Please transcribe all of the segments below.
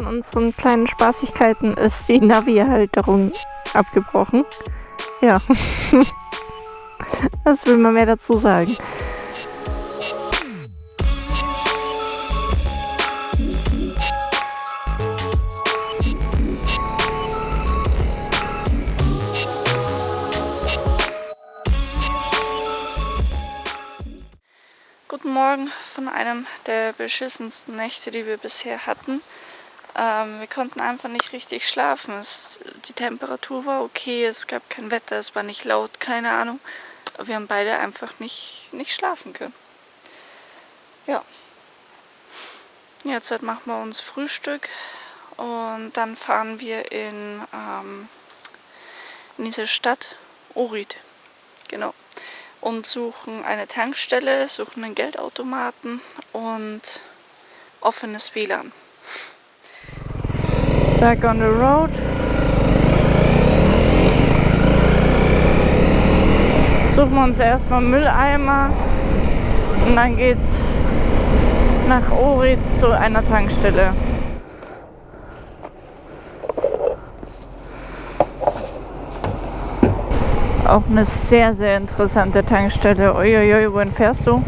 Von unseren kleinen Spaßigkeiten ist die Navi-Halterung abgebrochen. Ja, was will man mehr dazu sagen? Guten Morgen von einem der beschissensten Nächte, die wir bisher hatten. Wir konnten einfach nicht richtig schlafen. Die Temperatur war okay, es gab kein Wetter, es war nicht laut, keine Ahnung. Aber wir haben beide einfach nicht schlafen können. Ja. Jetzt machen wir uns Frühstück und dann fahren wir in diese Stadt Ohrid. Genau. Und suchen eine Tankstelle, suchen einen Geldautomaten und offenes WLAN. Back on the road. Suchen wir uns erstmal Mülleimer und dann geht's nach Ohrid zu einer Tankstelle. Auch eine sehr, sehr interessante Tankstelle. Uiuiui, wohin fährst du?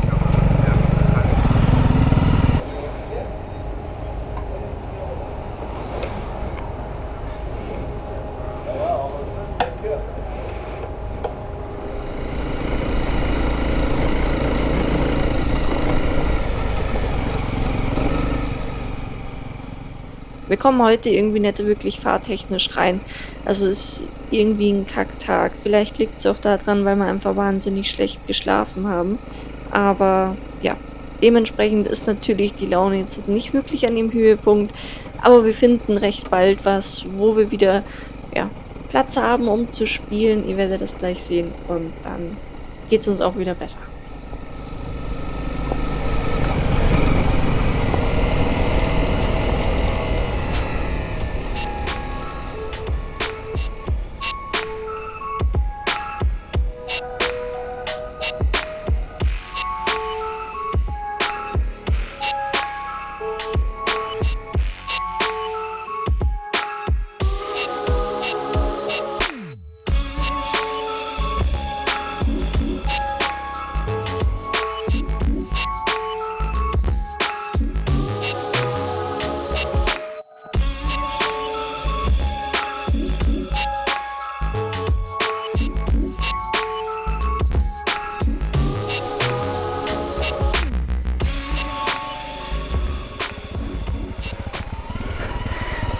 Wir kommen heute irgendwie nicht wirklich fahrtechnisch rein. Also es ist irgendwie ein Kacktag. Vielleicht liegt es auch daran, weil wir einfach wahnsinnig schlecht geschlafen haben. Aber ja, dementsprechend ist natürlich die Laune jetzt nicht wirklich an dem Höhepunkt. Aber wir finden recht bald was, wo wir wieder Platz haben, um zu spielen. Ihr werdet das gleich sehen und dann geht es uns auch wieder besser.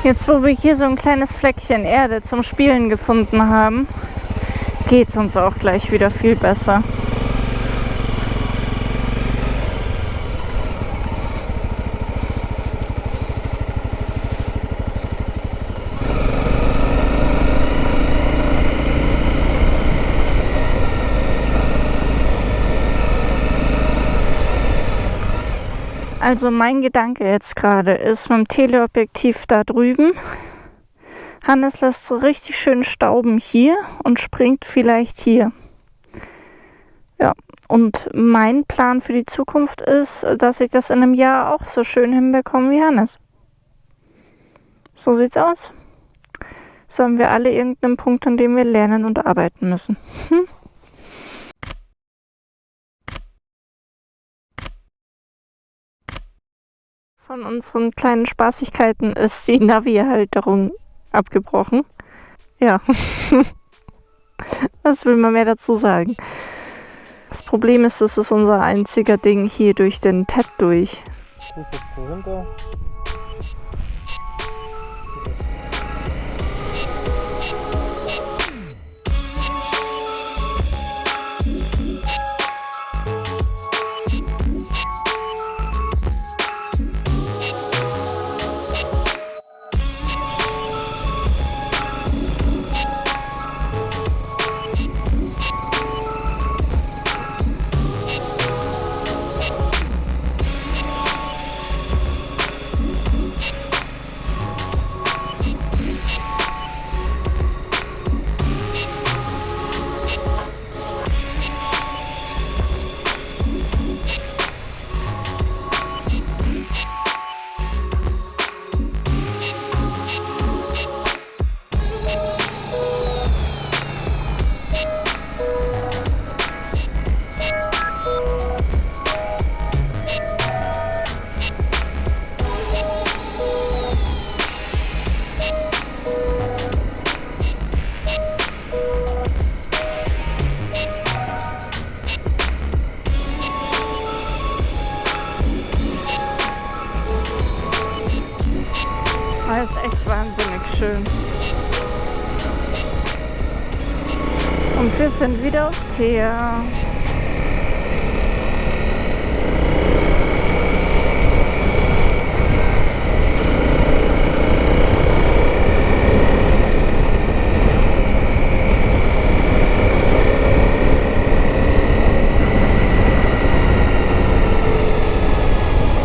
Jetzt, wo wir hier so ein kleines Fleckchen Erde zum Spielen gefunden haben, geht es uns auch gleich wieder viel besser. Also mein Gedanke jetzt gerade ist mit dem Teleobjektiv da drüben. Hannes lässt so richtig schön stauben hier und springt vielleicht hier. Ja, und mein Plan für die Zukunft ist, dass ich das in einem Jahr auch so schön hinbekomme wie Hannes. So sieht's aus. So haben wir alle irgendeinen Punkt, an dem wir lernen und arbeiten müssen. Von unseren kleinen Spaßigkeiten ist die Navi-Halterung abgebrochen. Ja, was will man mehr dazu sagen? Das Problem ist, das ist unser einziger Ding hier durch den TED durch. Das ist jetzt so runter. schön. Und wir sind wieder auf Teer.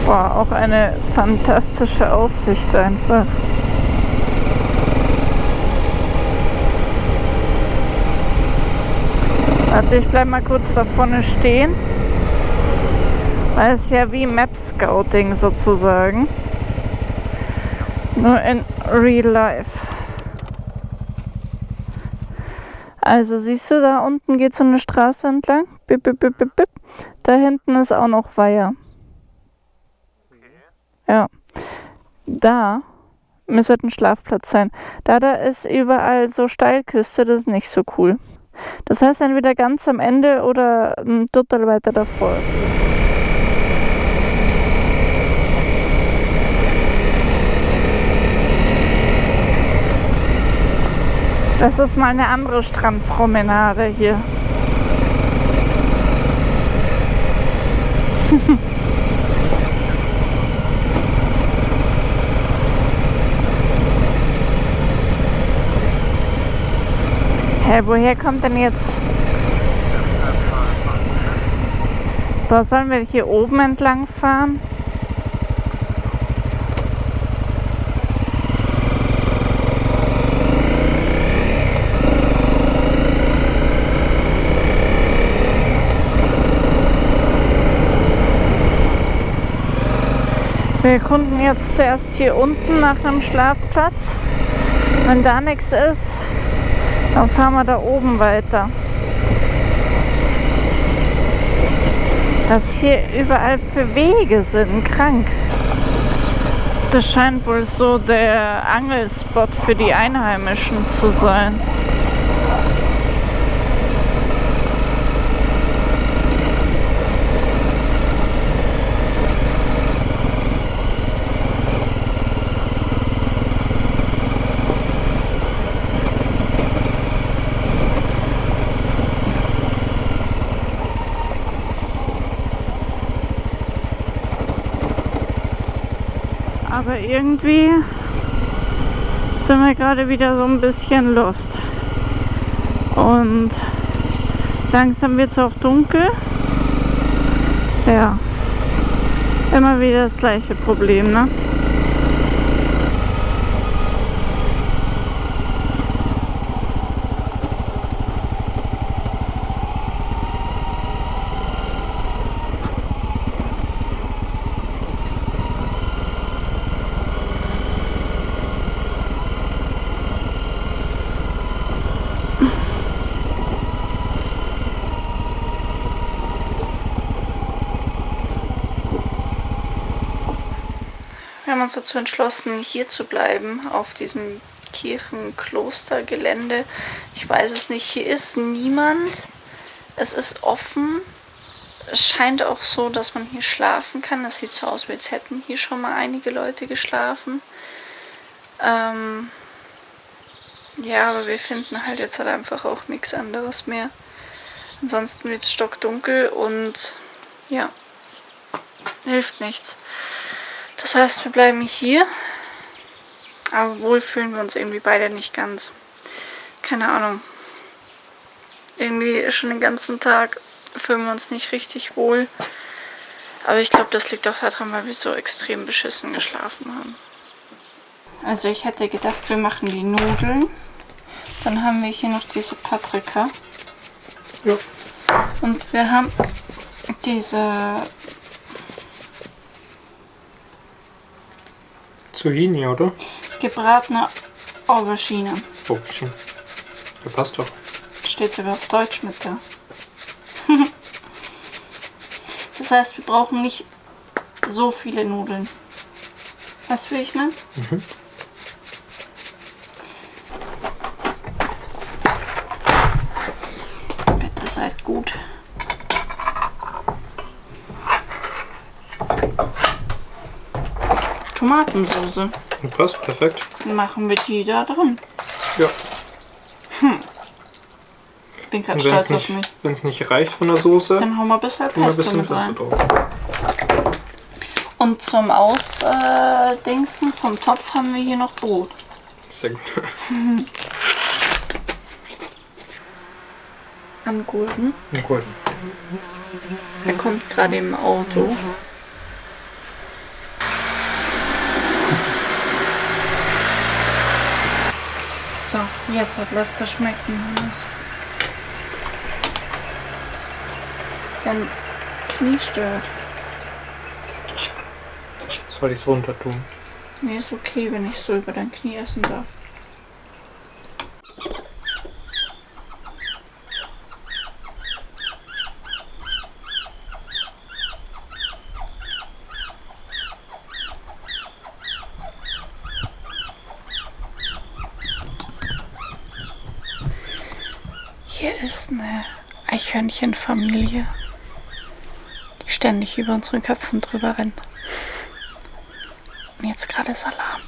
Boah, auch eine fantastische Aussicht einfach. Also ich bleib mal kurz da vorne stehen, weil es ja wie Map Scouting sozusagen, nur in Real Life. Also siehst du, da unten geht so eine Straße entlang, bip, bip, bip, bip, bip. Da hinten ist auch noch Weiher. Ja, da müsste ein Schlafplatz sein. Da ist überall so Steilküste, das ist nicht so cool. Das heißt entweder ganz am Ende oder ein Drittel weiter davor. Das ist mal eine andere Strandpromenade hier. Hä, woher kommt denn jetzt? Boah, sollen wir hier oben entlang fahren? Wir erkunden jetzt zuerst hier unten nach einem Schlafplatz. Wenn da nichts ist, dann fahren wir da oben weiter. Was hier überall für Wege sind, krank. Das scheint wohl so der Angelspot für die Einheimischen zu sein. Aber irgendwie sind wir gerade wieder so ein bisschen lost. Und langsam wird es auch dunkel. Ja, immer wieder das gleiche Problem, ne? Wir haben uns dazu entschlossen, hier zu bleiben, auf diesem Kirchenklostergelände. Ich weiß es nicht, hier ist niemand. Es ist offen. Es scheint auch so, dass man hier schlafen kann. Es sieht so aus, als hätten hier schon mal einige Leute geschlafen. Ja, aber wir finden halt jetzt halt einfach auch nichts anderes mehr. Ansonsten wird es stockdunkel und ja, hilft nichts. Das heißt, wir bleiben hier, aber wohl fühlen wir uns irgendwie beide nicht ganz. Keine Ahnung. Irgendwie schon den ganzen Tag fühlen wir uns nicht richtig wohl. Aber ich glaube, das liegt auch daran, weil wir so extrem beschissen geschlafen haben. Also ich hätte gedacht, wir machen die Nudeln. Dann haben wir hier noch diese Paprika. Ja. Und wir haben diese Zucchini, oder? gebratene Aubergine. Aubergine. Der passt doch. Steht sogar auf Deutsch mit da. Das heißt, wir brauchen nicht so viele Nudeln. Weißt du, wie ich meine? Mhm. Bitte seid gut. Tomatensauce. Passt, perfekt. Dann machen wir die da drin. Ja. Ich bin gerade Und stolz auf mich. wenn es nicht reicht von der Soße, Dann hauen wir ein bisschen tun wir ein Pesto bisschen mit rein. Pesto drauf. Und zum Ausdingsen vom Topf haben wir hier noch Brot. Sehr gut. Am Gurken. Gut. Der kommt gerade im Auto. So, jetzt lasst das schmecken. Hannes. Dein Knie stört. Soll ich es runter tun? Nee, ist okay, wenn ich so über dein Knie essen darf. Hier ist eine Eichhörnchenfamilie, die ständig über unseren Köpfen drüber rennt. Und jetzt gerade ist Alarm.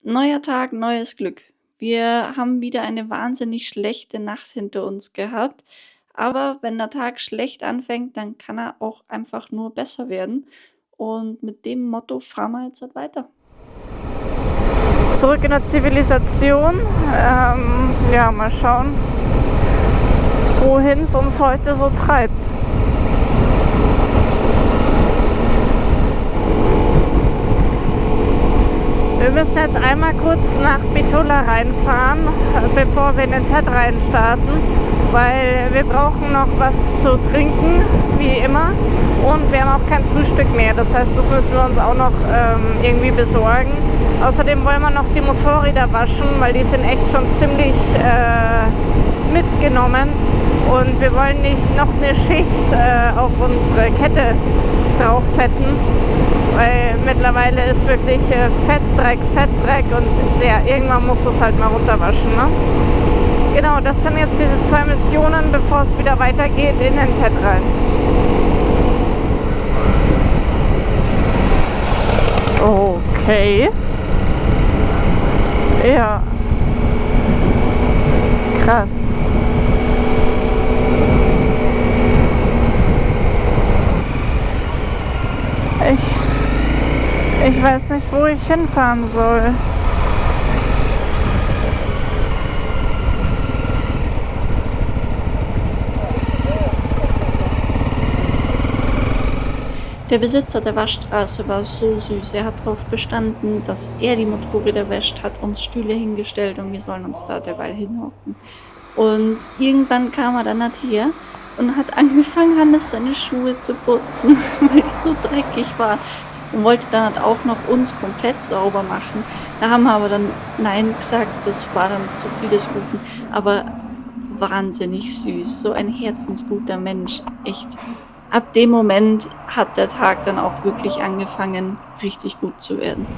Neuer Tag, neues Glück. Wir haben wieder eine wahnsinnig schlechte Nacht hinter uns gehabt. Aber wenn der Tag schlecht anfängt, dann kann er auch einfach nur besser werden. Und mit dem Motto fahren wir jetzt halt weiter. Zurück in der Zivilisation. Ja, mal schauen, wohin es uns heute so treibt. Wir müssen jetzt einmal kurz nach Bitola reinfahren, bevor wir in den Tet reinstarten, weil wir brauchen noch was zu trinken, wie immer, und wir haben auch kein Frühstück mehr. Das heißt, das müssen wir uns auch noch irgendwie besorgen. Außerdem wollen wir noch die Motorräder waschen, weil die sind echt schon ziemlich mitgenommen und wir wollen nicht noch eine Schicht auf unsere Kette drauf fetten. Weil mittlerweile ist wirklich Fettdreck und ja, irgendwann muss es halt mal runterwaschen. Ne? Genau, das sind jetzt diese 2 Missionen, bevor es wieder weitergeht in den Tet rein. Okay. Ja. Krass. Ich weiß nicht, wo ich hinfahren soll. Der Besitzer der Waschstraße war so süß. Er hat darauf bestanden, dass er die Motorräder wäscht, hat uns Stühle hingestellt und wir sollen uns da derweil hinhocken. Und irgendwann kam er dann her und hat angefangen, Hannes seine Schuhe zu putzen, weil die so dreckig waren. Und wollte dann halt auch noch uns komplett sauber machen. Da haben wir aber dann Nein gesagt, das war dann zu viel des Guten. Aber wahnsinnig süß, so ein herzensguter Mensch, echt. Ab dem Moment hat der Tag dann auch wirklich angefangen, richtig gut zu werden.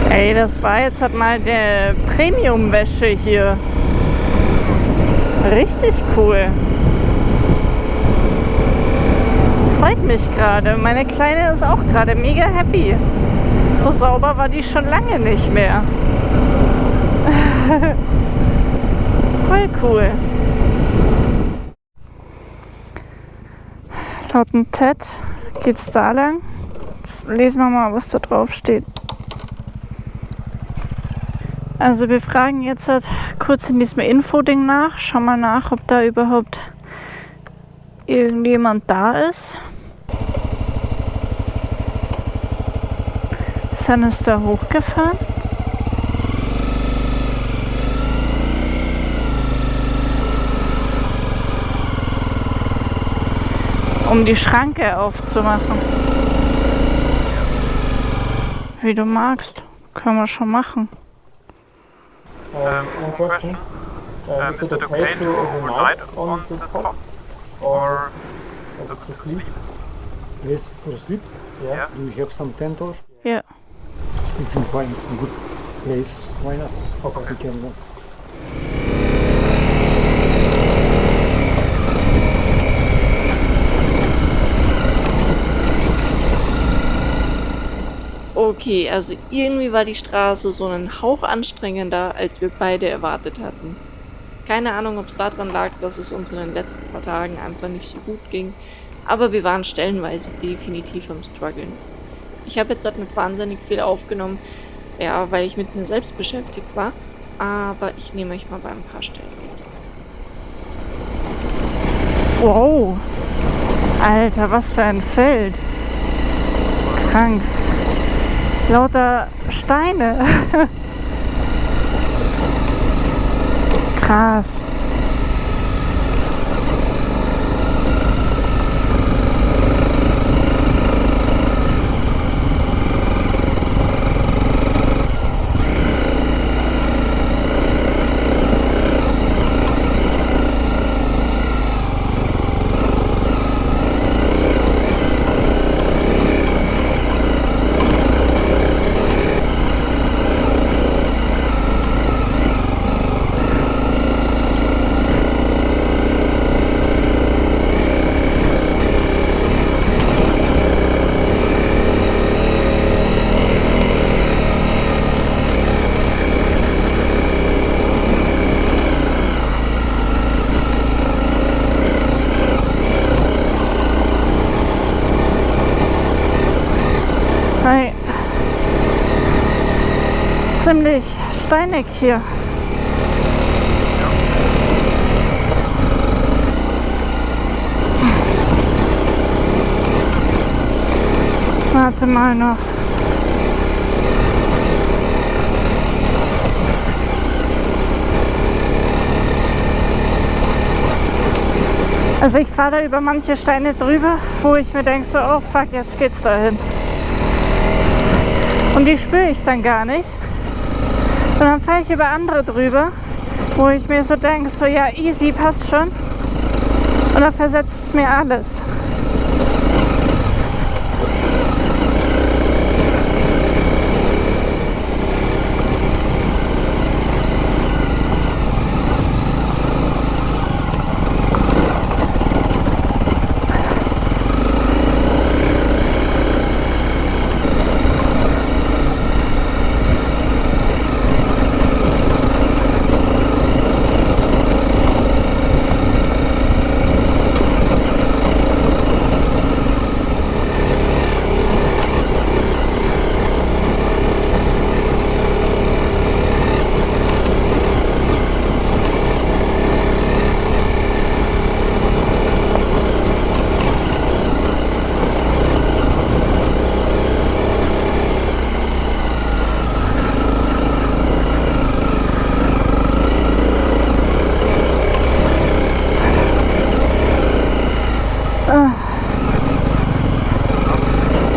Ey, das war jetzt halt mal der Premium-Wäsche hier. Richtig cool. Freut mich gerade. Meine Kleine ist auch gerade mega happy. So sauber war die schon lange nicht mehr. Voll cool. Laut dem Tet geht's da lang. Jetzt lesen wir mal, was da drauf steht. Also wir fragen jetzt halt kurz in diesem Infoding nach. Schauen mal nach, ob da überhaupt irgendjemand da ist. San ist da hochgefahren. Um die Schranke aufzumachen. Wie du magst. Können wir schon machen. One question. Is it okay to overnight on the top or to sleep? place for sleep? Yeah. Do you have some tent or? Yeah. If you find a good place, why not? Okay. We can go. Okay, also irgendwie war die Straße so einen Hauch anstrengender, als wir beide erwartet hatten. Keine Ahnung, ob es daran lag, dass es uns in den letzten paar Tagen einfach nicht so gut ging, aber wir waren stellenweise definitiv am struggeln. Ich habe jetzt halt nicht wahnsinnig viel aufgenommen, ja, weil ich mit mir selbst beschäftigt war, aber ich nehme euch mal bei ein paar Stellen mit. Wow. Alter, was für ein Feld. Krank. Lauter Steine. Krass. Hi. Ziemlich steinig hier. Warte mal noch. Also ich fahre da über manche Steine drüber, wo ich mir denke so, oh fuck, jetzt geht's dahin. Und die spüre ich dann gar nicht. Und dann fahre ich über andere drüber, wo ich mir so denke, so ja easy, passt schon. Und dann versetzt es mir alles.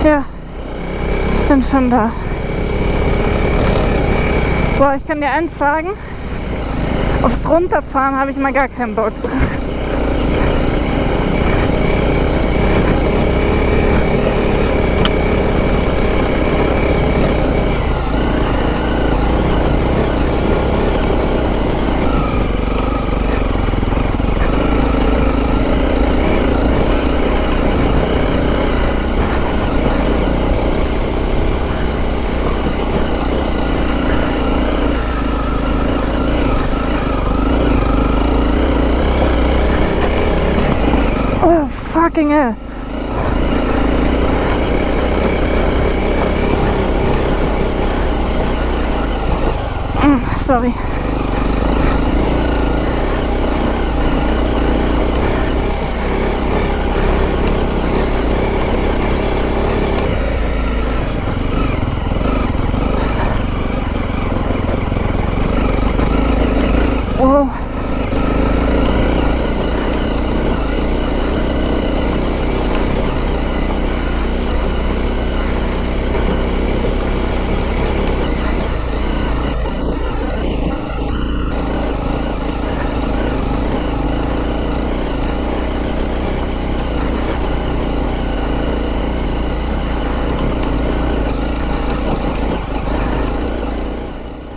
Ja, bin schon da. Boah, ich kann dir eins sagen, aufs Runterfahren habe ich mal gar keinen Bock. Oh, fucking hell. Sorry. Whoa.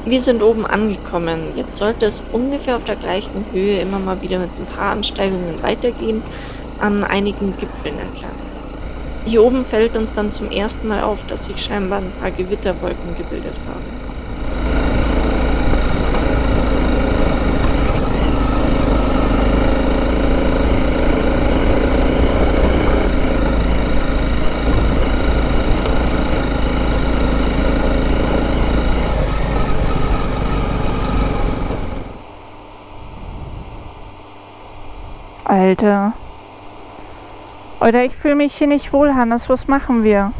Wir sind oben angekommen. Jetzt sollte es ungefähr auf der gleichen Höhe immer mal wieder mit ein paar Ansteigungen weitergehen, an einigen Gipfeln entlang. Hier oben fällt uns dann zum ersten Mal auf, dass sich scheinbar ein paar Gewitterwolken gebildet haben. Alter. Oder ich fühle mich hier nicht wohl, Hannes. Was machen wir?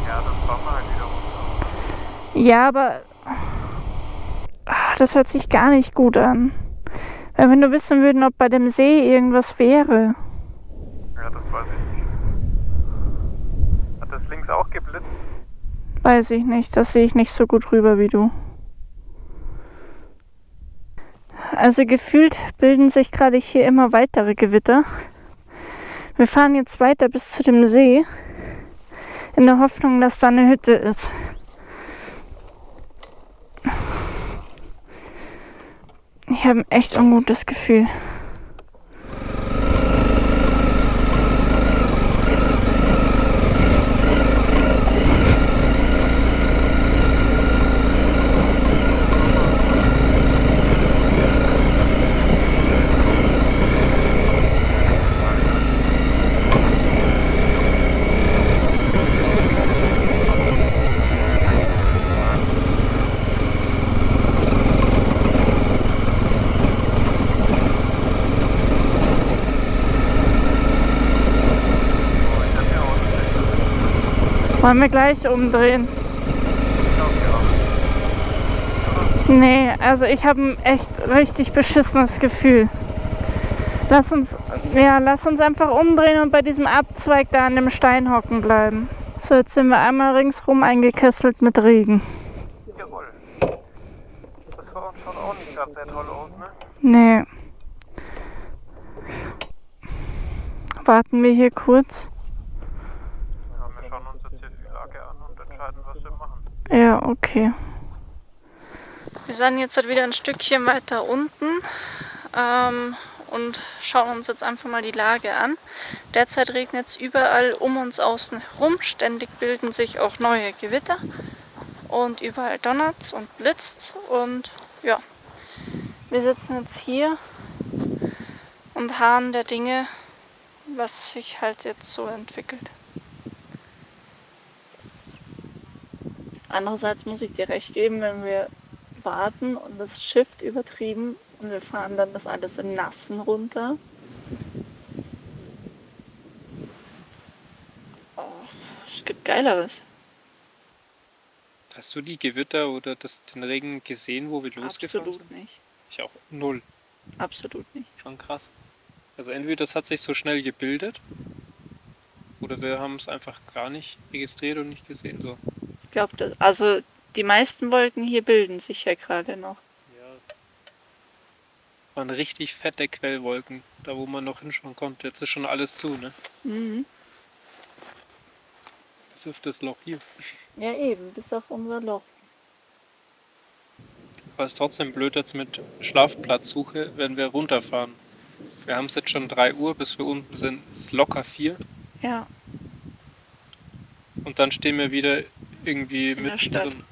Ja, das fahren wir halt wieder runter. Ja, aber das hört sich gar nicht gut an. Wenn wir nur wissen würden, ob bei dem See irgendwas wäre. Ja, das weiß ich nicht. Hat das links auch geblitzt? Weiß ich nicht. Das sehe ich nicht so gut rüber wie du. Also gefühlt bilden sich gerade hier immer weitere Gewitter. Wir fahren jetzt weiter bis zu dem See, in der Hoffnung, dass da eine Hütte ist. Ich habe ein echt ungutes Gefühl. Wollen wir gleich umdrehen? Nee, also ich habe ein echt richtig beschissenes Gefühl. Lass uns einfach umdrehen und bei diesem Abzweig da an dem Stein hocken bleiben. So, jetzt sind wir einmal ringsrum eingekesselt mit Regen. Jawohl. Das vor uns schaut auch nicht gerade sehr toll aus, ne? Nee. Warten wir hier kurz. Ja, wir schauen uns jetzt hier die Lage an und entscheiden, was wir machen. Ja, okay. Wir sind jetzt halt wieder ein Stückchen weiter unten und schauen uns jetzt einfach mal die Lage an. Derzeit regnet es überall um uns außen herum. Ständig bilden sich auch neue Gewitter und überall donnert's und blitzt. Und ja, wir sitzen jetzt hier und harren der Dinge, was sich halt jetzt so entwickelt. Andererseits muss ich dir recht geben, wenn wir warten und das Shift übertrieben und wir fahren dann das alles im Nassen runter. Oh, es gibt Geileres. Hast du die Gewitter oder den Regen gesehen, wo wir losgefahren sind? Absolut nicht. Ich auch. Null. Absolut nicht. Schon krass. Also entweder das hat sich so schnell gebildet oder wir haben es einfach gar nicht registriert und nicht gesehen. So. Ich glaube, also die meisten Wolken hier bilden sich ja gerade noch. Ja, das waren richtig fette Quellwolken, da wo man noch hinschauen konnte. Jetzt ist schon alles zu, ne? Mhm. Bis auf das Loch hier. Ja eben, bis auf unser Loch. Aber es ist trotzdem blöd jetzt mit Schlafplatzsuche, wenn wir runterfahren. Wir haben es jetzt schon 3 Uhr, bis wir unten sind, ist locker 4. Ja. Und dann stehen wir wieder irgendwie In der Stadt. mittendrin.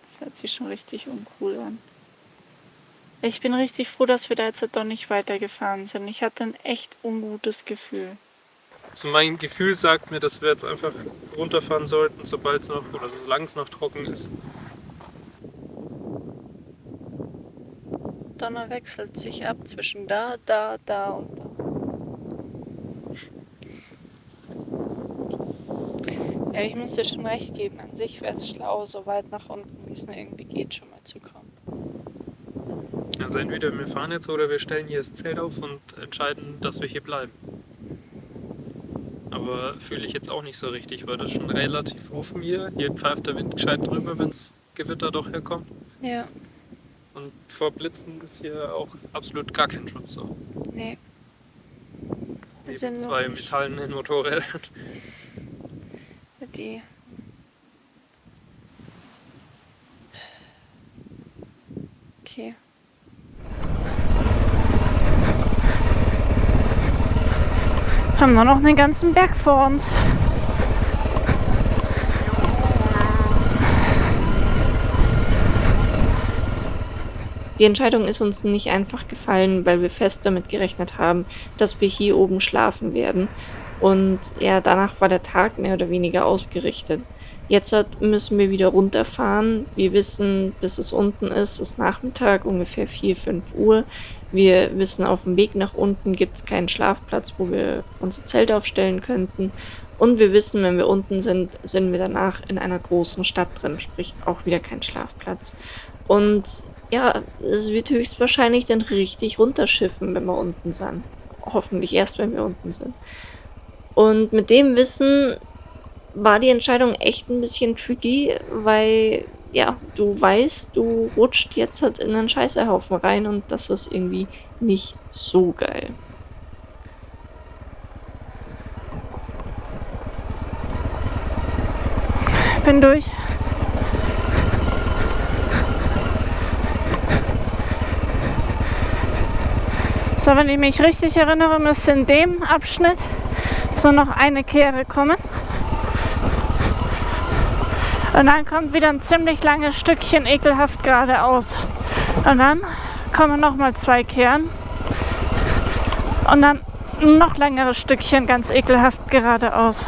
Das hört sich schon richtig uncool an. Ich bin richtig froh, dass wir da jetzt doch nicht weitergefahren sind. Ich hatte ein echt ungutes Gefühl. Also mein Gefühl sagt mir, dass wir jetzt einfach runterfahren sollten, sobald es noch, oder solange es noch trocken ist. Donner wechselt sich ab zwischen da und da. Ja, ich muss dir schon recht geben. An sich wäre es schlau, so weit nach unten, wie es nur irgendwie geht, schon mal zu kommen. Also entweder wir fahren jetzt oder wir stellen hier das Zelt auf und entscheiden, dass wir hier bleiben. Aber fühle ich jetzt auch nicht so richtig, weil das schon relativ offen hier. Hier pfeift der Wind gescheit drüber, wenn das Gewitter doch herkommt. Ja, Und vor Blitzen ist hier auch absolut gar kein Schutz so. nee. Wir Neben sind zwei noch nicht. metallenen Motorrädern. Die. Okay. Haben wir noch einen ganzen Berg vor uns. Die Entscheidung ist uns nicht einfach gefallen, weil wir fest damit gerechnet haben, dass wir hier oben schlafen werden. Und ja, danach war der Tag mehr oder weniger ausgerichtet. Jetzt müssen wir wieder runterfahren. Wir wissen, bis es unten ist Nachmittag, ungefähr 4, 5 Uhr. Wir wissen, auf dem Weg nach unten gibt es keinen Schlafplatz, wo wir unser Zelt aufstellen könnten. Und wir wissen, wenn wir unten sind, sind wir danach in einer großen Stadt drin, sprich auch wieder kein Schlafplatz. Und ja, es wird höchstwahrscheinlich dann richtig runterschiffen, wenn wir unten sind. Hoffentlich erst, wenn wir unten sind. Und mit dem Wissen war die Entscheidung echt ein bisschen tricky, weil, ja, du weißt, du rutscht jetzt halt in einen Scheißehaufen rein und das ist irgendwie nicht so geil. Bin durch. So, wenn ich mich richtig erinnere, müsste in dem Abschnitt so noch eine Kehre kommen. Und dann kommt wieder ein ziemlich langes Stückchen ekelhaft geradeaus. Und dann kommen nochmal 2 Kehren. Und dann ein noch längeres Stückchen ganz ekelhaft geradeaus.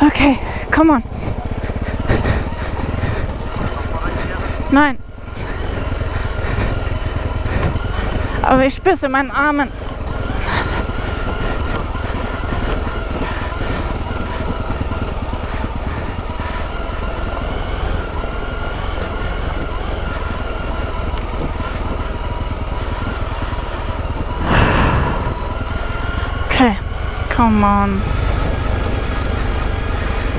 Okay, come on. Nein. Aber ich spüre es in meinen Armen. Okay, come on.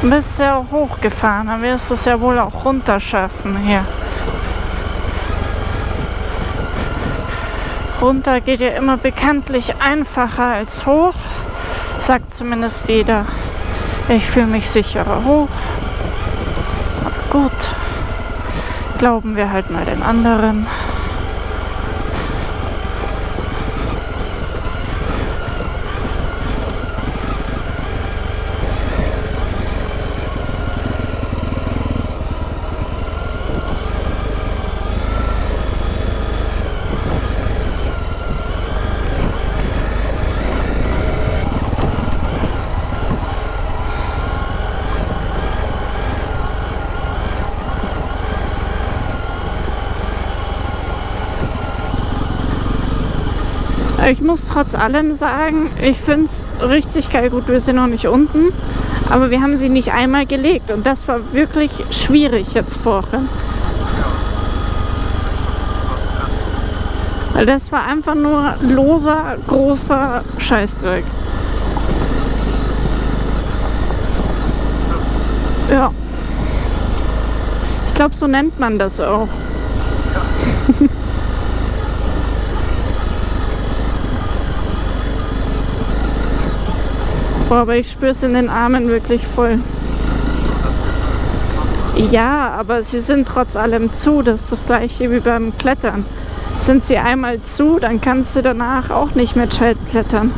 Du bist sehr hochgefahren, dann wirst du es ja wohl auch runterschaffen hier. Runter geht ja immer bekanntlich einfacher als hoch, sagt zumindest jeder. Ich fühle mich sicherer hoch. Aber gut, glauben wir halt mal den anderen. Ich muss trotz allem sagen, ich finde es richtig geil. Gut, wir sind noch nicht unten, aber wir haben sie nicht einmal gelegt und das war wirklich schwierig jetzt vorhin. Weil das war einfach nur loser, großer Scheißdreck. Ja. Ich glaube, so nennt man das auch. Boah, aber ich spüre es in den Armen wirklich voll. Ja, aber sie sind trotz allem zu. Das ist das gleiche wie beim Klettern. Sind sie einmal zu, dann kannst du danach auch nicht mehr gescheit klettern.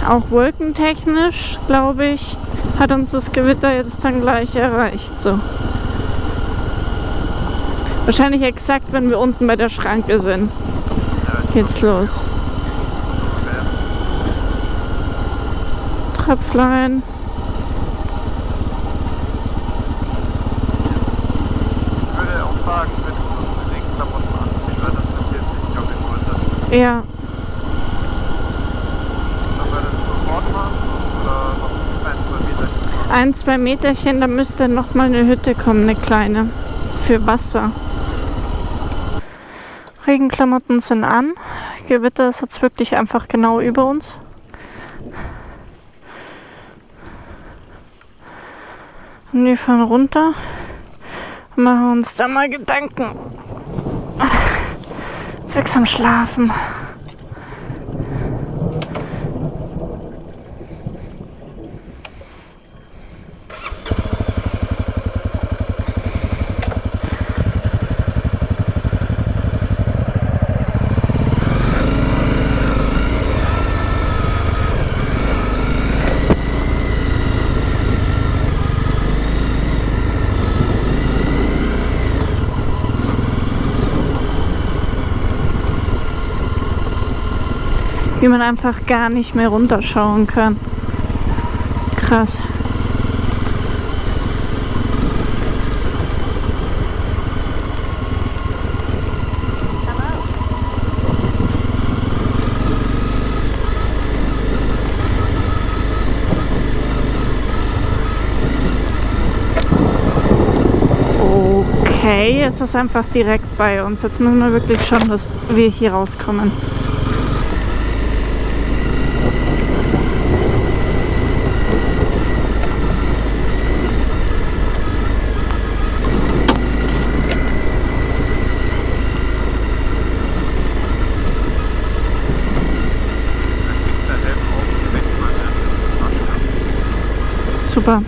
Auch wolkentechnisch, glaube ich, hat uns das Gewitter jetzt dann gleich erreicht. So. Wahrscheinlich exakt, wenn wir unten bei der Schranke sind. Geht's los. Tröpflein. Ich würde auch sagen, wenn du Regenklamotten anziehen würdest, das passiert nicht auf den Schultern. Ja, Dann würdest du sofort machen oder noch 1, 2 Meter? 1-2 Meterchen, da müsste noch mal eine Hütte kommen, eine kleine. Für Wasser. Regenklamotten sind an. Gewitter ist jetzt wirklich einfach genau über uns. Und wir fahren runter und machen uns da mal Gedanken. Wirksam schlafen. Wie man einfach gar nicht mehr runterschauen kann. Krass. Okay, es ist einfach direkt bei uns. Jetzt müssen wir wirklich schauen, dass wir hier rauskommen. Super.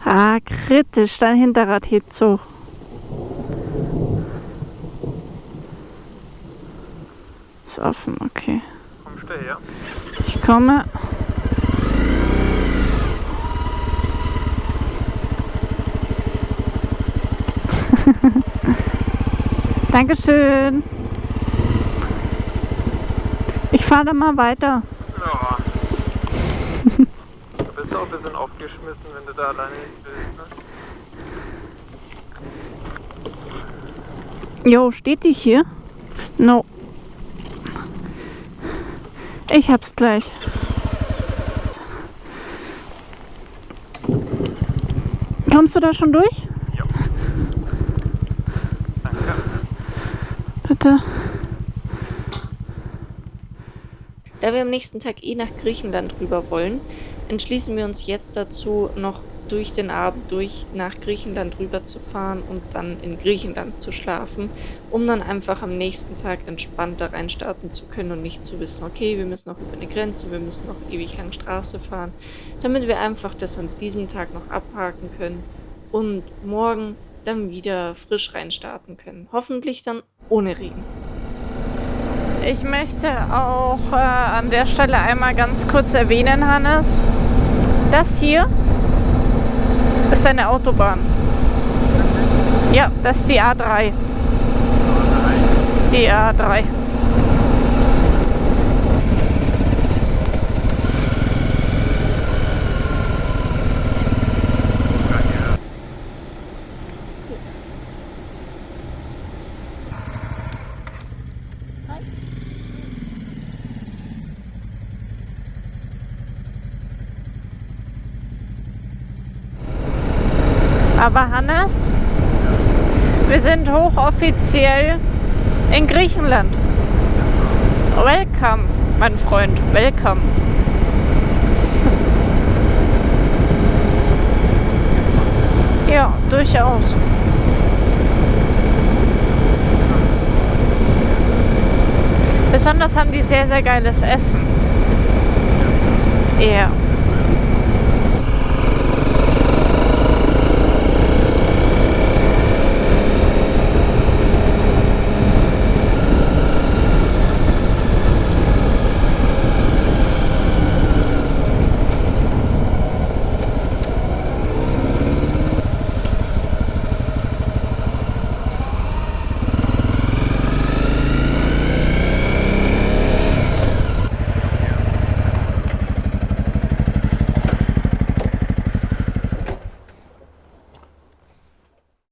Ah, kritisch, dein Hinterrad hebt so. Ist offen, okay. Kommst du her? Ich komme. Dankeschön. Ich fahre da mal weiter. Ja. Du bist auch ein bisschen aufgeschmissen, wenn du da alleine hin willst, ne? Jo, steht die hier? No. Ich hab's gleich. Kommst du da schon durch? Ja. Danke. Bitte. Da wir am nächsten Tag nach Griechenland rüber wollen, entschließen wir uns jetzt dazu, noch durch den Abend nach Griechenland rüber zu fahren und dann in Griechenland zu schlafen, um dann einfach am nächsten Tag entspannter reinstarten zu können und nicht zu wissen, okay, wir müssen noch über eine Grenze, wir müssen noch ewig lang Straße fahren, damit wir einfach das an diesem Tag noch abhaken können und morgen dann wieder frisch reinstarten können. Hoffentlich dann ohne Regen. Ich möchte auch an der Stelle einmal ganz kurz erwähnen, Hannes, das hier ist eine Autobahn. Ja, das ist die A3. Die A3. Aber Hannes, wir sind hochoffiziell in Griechenland. Welcome, mein Freund, welcome. Ja, durchaus. Besonders haben die sehr, sehr geiles Essen. Ja.